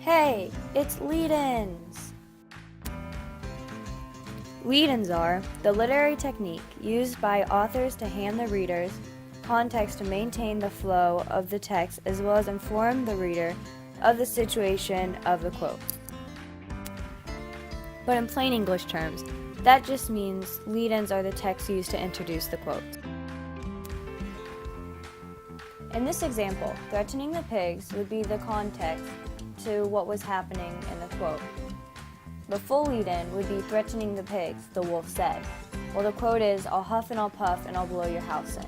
Hey, it's lead-ins! Lead-ins are the literary technique used by authors to hand the readers context to maintain the flow of the text as well as inform the reader of the situation of the quote. But in plain English terms, that just means lead-ins are the text used to introduce the quote. In this example, threatening the pigs would be the context to what was happening in the quote. The full lead-in would be threatening the pigs, the wolf said. Well, the quote is, I'll huff and I'll puff and I'll blow your house in.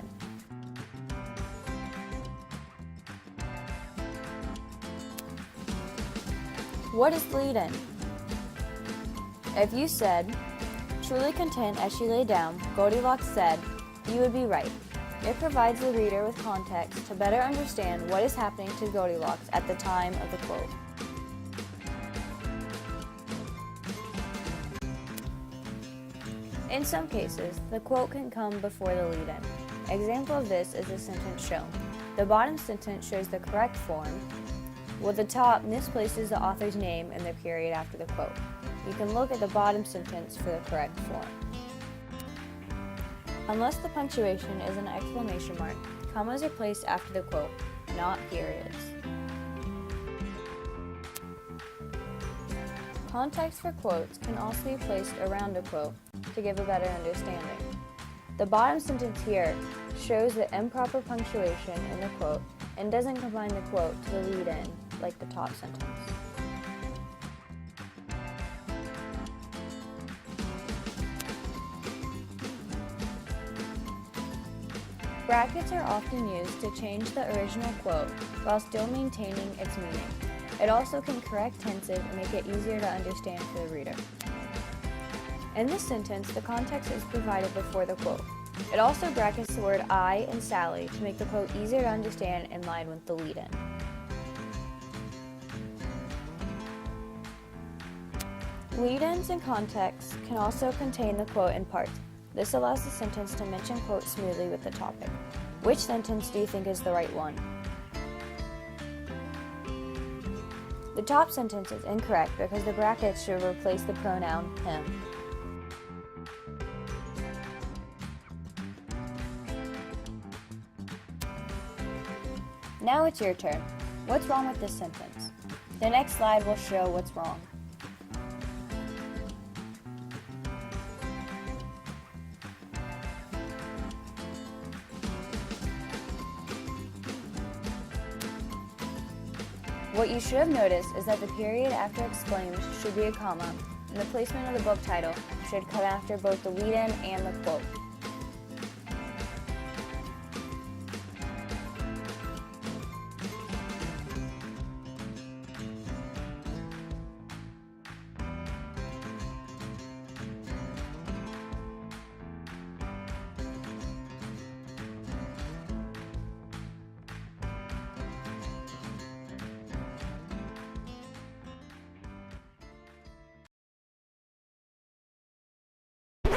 What is lead-in? If you said, truly content as she lay down, Goldilocks said, you would be right. It provides the reader with context to better understand what is happening to Goldilocks at the time of the quote. In some cases, the quote can come before the lead-in. Example of this is the sentence shown. The bottom sentence shows the correct form, while the top misplaces the author's name in the period after the quote. You can look at the bottom sentence for the correct form. Unless the punctuation is an exclamation mark, commas are placed after the quote, not periods. Context for quotes can also be placed around a quote to give a better understanding. The bottom sentence here shows the improper punctuation in the quote and doesn't combine the quote to the lead-in like the top sentence. Brackets are often used to change the original quote while still maintaining its meaning. It also can correct tenses and make it easier to understand for the reader. In this sentence, the context is provided before the quote. It also brackets the word I and Sally to make the quote easier to understand in line with the lead-in. Lead-ins and context can also contain the quote in parts. This allows the sentence to mention quote smoothly with the topic. Which sentence do you think is the right one? The top sentence is incorrect because the brackets should replace the pronoun him. Now it's your turn. What's wrong with this sentence? The next slide will show what's wrong. What you should have noticed is that the period after exclaimed should be a comma, and the placement of the book title should come after both the lead-in and the quote.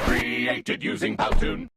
Created using Powtoon.